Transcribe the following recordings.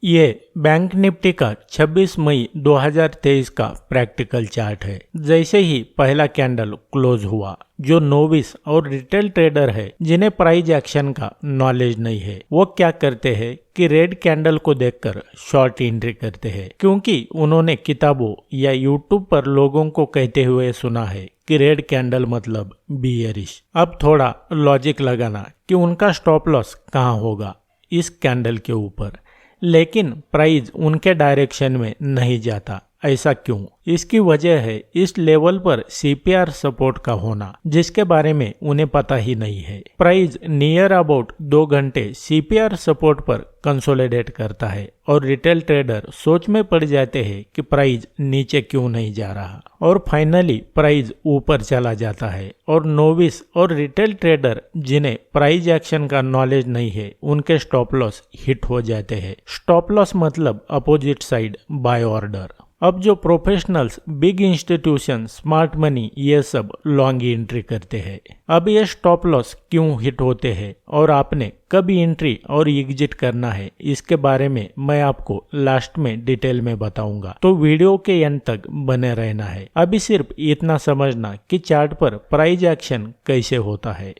ये bank Nifty का 26 मई 2023 का प्रैक्टिकल चार्ट है। जैसे ही पहला कैंडल क्लोज हुआ, जो नोविस और रिटेल ट्रेडर है जिन्हें प्राइस एक्शन का नॉलेज नहीं है, वो क्या करते हैं कि रेड कैंडल को देखकर शॉर्ट एंट्री करते हैं, क्योंकि उन्होंने किताबों या यूट्यूब पर लोगों को कहते हुए सुना है कि रेड कैंडल मतलब बियरिश। अब थोड़ा लॉजिक लगाना कि उनका स्टॉप लॉस कहाँ होगा इस कैंडल के ऊपर, लेकिन प्राइस उनके डायरेक्शन में नहीं जाता। ऐसा क्यों? इसकी वजह है इस लेवल पर सीपीआर सपोर्ट का होना, जिसके बारे में उन्हें पता ही नहीं है। प्राइस नियर अबाउट 2 घंटे सीपीआर सपोर्ट पर कंसोलिडेट करता है और रिटेल ट्रेडर सोच में पड़ जाते हैं कि प्राइस नीचे क्यों नहीं जा रहा, और फाइनली प्राइस ऊपर चला जाता है और नोविस और रिटेल ट्रेडर जिन्हें प्राइस एक्शन का नॉलेज नहीं है, उनके स्टॉप लॉस हिट हो जाते हैं। स्टॉप लॉस मतलब अपोजिट साइड बाय ऑर्डर। अब जो professionals, big institution, smart money, ये सब लॉन्ग एंट्री करते हैं। अब ये स्टॉप लॉस क्यों हिट होते हैं और आपने कब एंट्री और एग्जिट करना है, इसके बारे में मैं आपको लास्ट में डिटेल में बताऊंगा, तो वीडियो के एंड तक बने रहना है। अभी सिर्फ इतना समझना कि चार्ट पर प्राइस एक्शन कैसे होता है।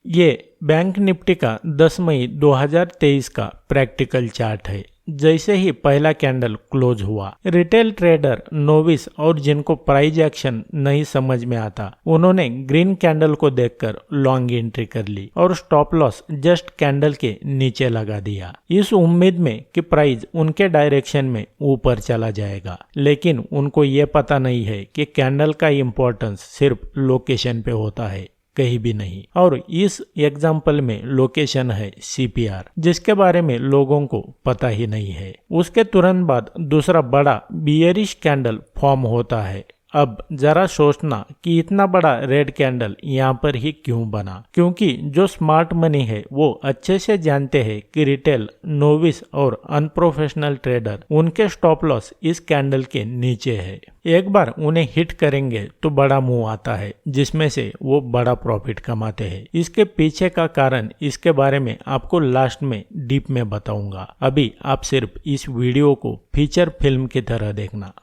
ये बैंक निफ्टी का 10 मई 2023 का प्रैक्टिकल चार्ट है। जैसे ही पहला कैंडल क्लोज हुआ, रिटेल ट्रेडर, नोविस और जिनको प्राइस एक्शन नहीं समझ में आता, उन्होंने ग्रीन कैंडल को देखकर लॉन्ग एंट्री कर ली और स्टॉप लॉस जस्ट कैंडल के नीचे लगा दिया, इस उम्मीद में कि प्राइस उनके डायरेक्शन में ऊपर चला जाएगा। लेकिन उनको ये पता नहीं है कि कैंडल का इम्पोर्टेंस सिर्फ लोकेशन पे होता है, कहीं भी नहीं। और इस एग्जाम्पल में लोकेशन है सीपीआर, जिसके बारे में लोगों को पता ही नहीं है। उसके तुरंत बाद दूसरा बड़ा बियरिश कैंडल फॉर्म होता है। अब जरा सोचना कि इतना बड़ा रेड कैंडल यहाँ पर ही क्यों बना, क्योंकि जो स्मार्ट मनी है वो अच्छे से जानते हैं कि रिटेल, नोविस और अनप्रोफेशनल ट्रेडर, उनके स्टॉप लॉस इस कैंडल के नीचे है। एक बार उन्हें हिट करेंगे तो बड़ा मूव आता है, जिसमें से वो बड़ा प्रॉफिट कमाते हैं। इसके पीछे का कारण, इसके बारे में आपको लास्ट में डीप में बताऊंगा। अभी आप सिर्फ इस वीडियो को फीचर फिल्म की तरह देखना।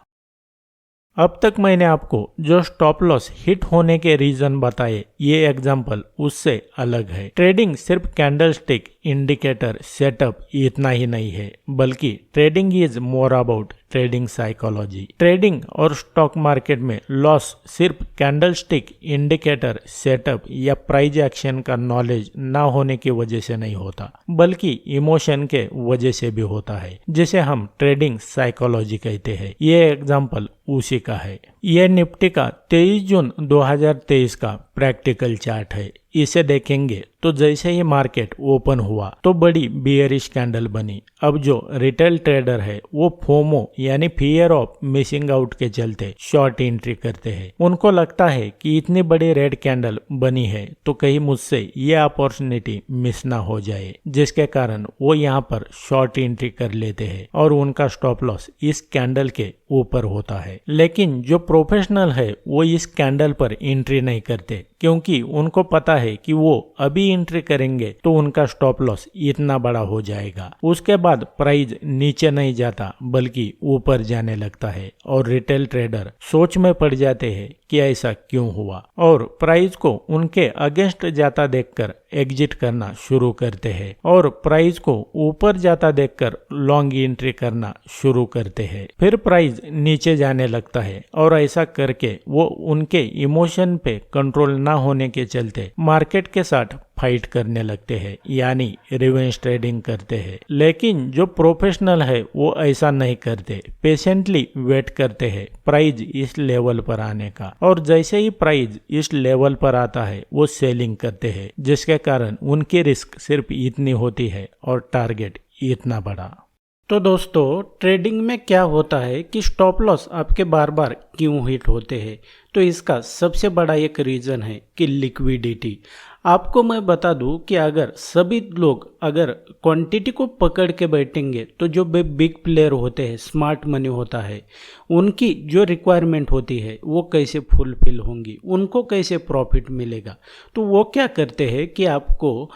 अब तक मैंने आपको जो स्टॉप लॉस हिट होने के रीजन बताए, ये एग्जाम्पल उससे अलग है। ट्रेडिंग सिर्फ कैंडलस्टिक, इंडिकेटर, सेटअप इतना ही नहीं है, बल्कि trading is more about trading psychology. Trading और स्टॉक मार्केट में लॉस सिर्फ कैंडलस्टिक, इंडिकेटर, सेटअप या प्राइस एक्शन का नॉलेज ना होने की वजह से नहीं होता, बल्कि इमोशन के वजह से भी होता है, जिसे हम ट्रेडिंग साइकोलॉजी कहते हैं। ये एग्जाम्पल उसी का है। यह निफ्टी का 23 जून 2023 का प्रैक्टिकल चार्ट है। इसे देखेंगे तो जैसे ही मार्केट ओपन हुआ तो बड़ी बियरिश कैंडल बनी। अब जो रिटेल ट्रेडर है वो फोमो यानी फियर ऑफ मिसिंग आउट के चलते शॉर्ट एंट्री करते हैं। उनको लगता है कि इतनी बड़ी रेड कैंडल बनी है तो कहीं मुझसे ये अपॉर्चुनिटी मिस ना हो जाए, जिसके कारण वो यहाँ पर शॉर्ट एंट्री कर लेते हैं और उनका स्टॉप लॉस इस कैंडल के ऊपर होता है। लेकिन जो प्रोफेशनल है वो इस कैंडल पर एंट्री नहीं करते, क्योंकि उनको पता है कि वो अभी एंट्री करेंगे तो उनका स्टॉप लॉस इतना बड़ा हो जाएगा। उसके बाद प्राइस नीचे नहीं जाता बल्कि ऊपर जाने लगता है और रिटेल ट्रेडर सोच में पड़ जाते हैं कि ऐसा क्यों हुआ, और प्राइस को उनके अगेंस्ट जाता देखकर एग्जिट करना शुरू करते हैं और प्राइस को ऊपर जाता देखकर लॉन्ग एंट्री करना शुरू करते हैं। फिर प्राइस नीचे जाने लगता है और ऐसा करके वो उनके इमोशन पे कंट्रोल ना होने के चलते मार्केट के साथ फाइट करने लगते हैं, यानी रिवेंज ट्रेडिंग करते हैं। लेकिन जो प्रोफेशनल है वो ऐसा नहीं करते, पेशेंटली वेट करते हैं प्राइस इस लेवल पर आने का, और जैसे ही प्राइस इस लेवल पर आता है वो सेलिंग करते हैं, जिसके कारण उनकी रिस्क सिर्फ इतनी होती है और टारगेट इतना बड़ा। तो दोस्तों, ट्रेडिंग में क्या होता है कि स्टॉप लॉस आपके बार बार क्यों हिट होते हैं, तो इसका सबसे बड़ा एक रीज़न है कि लिक्विडिटी। आपको मैं बता दूं कि अगर सभी लोग अगर क्वांटिटी को पकड़ के बैठेंगे तो जो बिग प्लेयर होते हैं, स्मार्ट मनी होता है, उनकी जो रिक्वायरमेंट होती है वो कैसे फुलफिल होंगी, उनको कैसे प्रॉफिट मिलेगा। तो वो क्या करते हैं कि आपको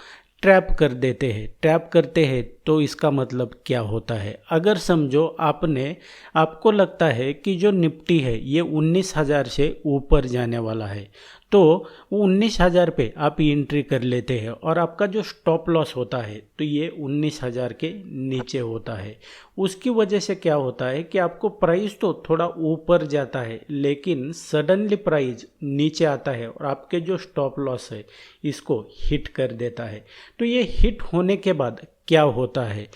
ट्रैप कर देते हैं। ट्रैप करते हैं तो इसका मतलब क्या होता है? अगर समझो आपको लगता है कि जो निफ्टी है ये 19,000 से ऊपर जाने वाला है, तो वो 19,000 पे आप एंट्री कर लेते हैं और आपका जो स्टॉप लॉस होता है तो ये 19,000 के नीचे होता है। उसकी वजह से क्या होता है कि आपको प्राइस तो थोड़ा ऊपर जाता है, लेकिन सडनली प्राइस नीचे आता है और आपके जो स्टॉप लॉस है इसको हिट कर देता है। तो ये हिट होने के बाद क्या होता है,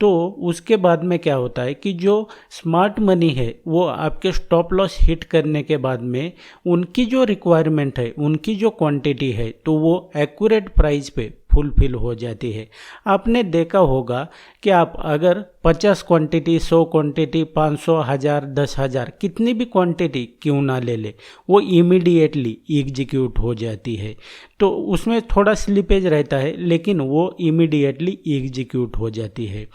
तो उसके बाद में क्या होता है कि जो स्मार्ट मनी है वो आपके स्टॉप लॉस हिट करने के बाद में उनकी जो रिक्वायरमेंट है, उनकी जो क्वांटिटी है, तो वो एक्यूरेट प्राइस पे फुलफिल हो जाती है। आपने देखा होगा कि आप अगर 50 क्वांटिटी, 100 क्वांटिटी, 500, 1000, 10,000 कितनी भी क्वांटिटी क्यों ना ले वो इमीडिएटली एग्जीक्यूट हो जाती है। तो उसमें थोड़ा स्लिपेज रहता है लेकिन वो इमीडिएटली एग्जीक्यूट हो जाती है।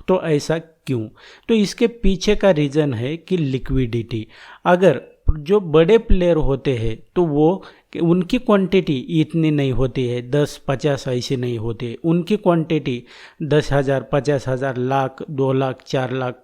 तो ऐसा क्यों? तो इसके पीछे का रीज़न है कि लिक्विडिटी। अगर जो बड़े प्लेयर होते हैं तो वो उनकी क्वांटिटी इतनी नहीं होती है, 10-50 ऐसी नहीं होती है। उनकी क्वांटिटी 10,000, 50,000, लाख, 2 लाख, 4 लाख,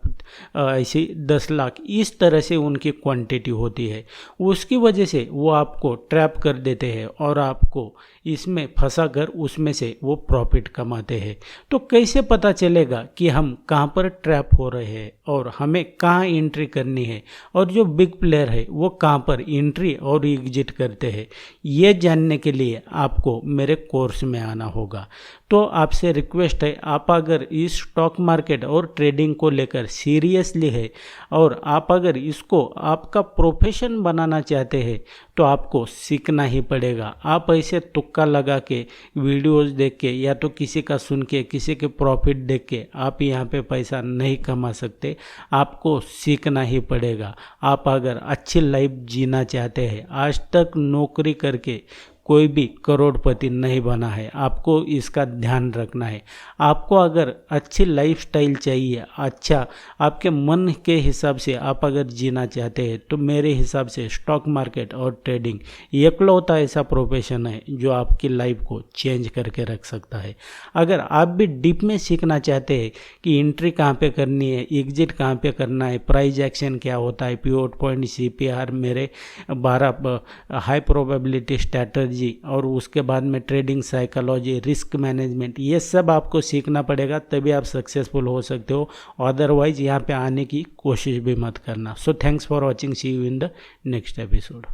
ऐसी 10 लाख, इस तरह से उनकी क्वांटिटी होती है। उसकी वजह से वो आपको ट्रैप कर देते हैं और आपको इसमें फंसा कर उसमें से वो प्रॉफिट कमाते हैं। तो कैसे पता चलेगा कि हम कहाँ पर ट्रैप हो रहे हैं और हमें कहाँ एंट्री करनी है और जो बिग प्लेयर है वो कहाँ पर एंट्री और एग्जिट करते हैं? ये जानने के लिए आपको मेरे कोर्स में आना होगा। तो आपसे रिक्वेस्ट है, आप अगर इस स्टॉक मार्केट और ट्रेडिंग को लेकर सीरियसली है और आप अगर इसको आपका प्रोफेशन बनाना चाहते हैं तो आपको सीखना ही पड़ेगा। आप ऐसे तुक्का लगा के, वीडियोस देख के या तो किसी का सुन के, किसी के प्रॉफिट देख के आप यहाँ पे पैसा नहीं कमा सकते। आपको सीखना ही पड़ेगा। आप अगर अच्छी लाइफ जीना चाहते हैं, आज तक नौकरी करके कोई भी करोड़पति नहीं बना है, आपको इसका ध्यान रखना है। आपको अगर अच्छी लाइफस्टाइल चाहिए, अच्छा आपके मन के हिसाब से आप अगर जीना चाहते हैं तो मेरे हिसाब से स्टॉक मार्केट और ट्रेडिंग एकलौता ऐसा प्रोफेशन है जो आपकी लाइफ को चेंज करके रख सकता है। अगर आप भी डीप में सीखना चाहते हैं कि एंट्री कहाँ पे करनी है, एग्जिट कहाँ पे करना है, प्राइस एक्शन क्या होता है, पिवट पॉइंट, CPR, मेरे 12 हाई प्रोबेबिलिटी स्ट्रैटेजी और उसके बाद में ट्रेडिंग साइकोलॉजी, रिस्क मैनेजमेंट, ये सब आपको सीखना पड़ेगा, तभी आप सक्सेसफुल हो सकते हो। अदरवाइज यहाँ पे आने की कोशिश भी मत करना। So thanks for watching, see you in the next episode.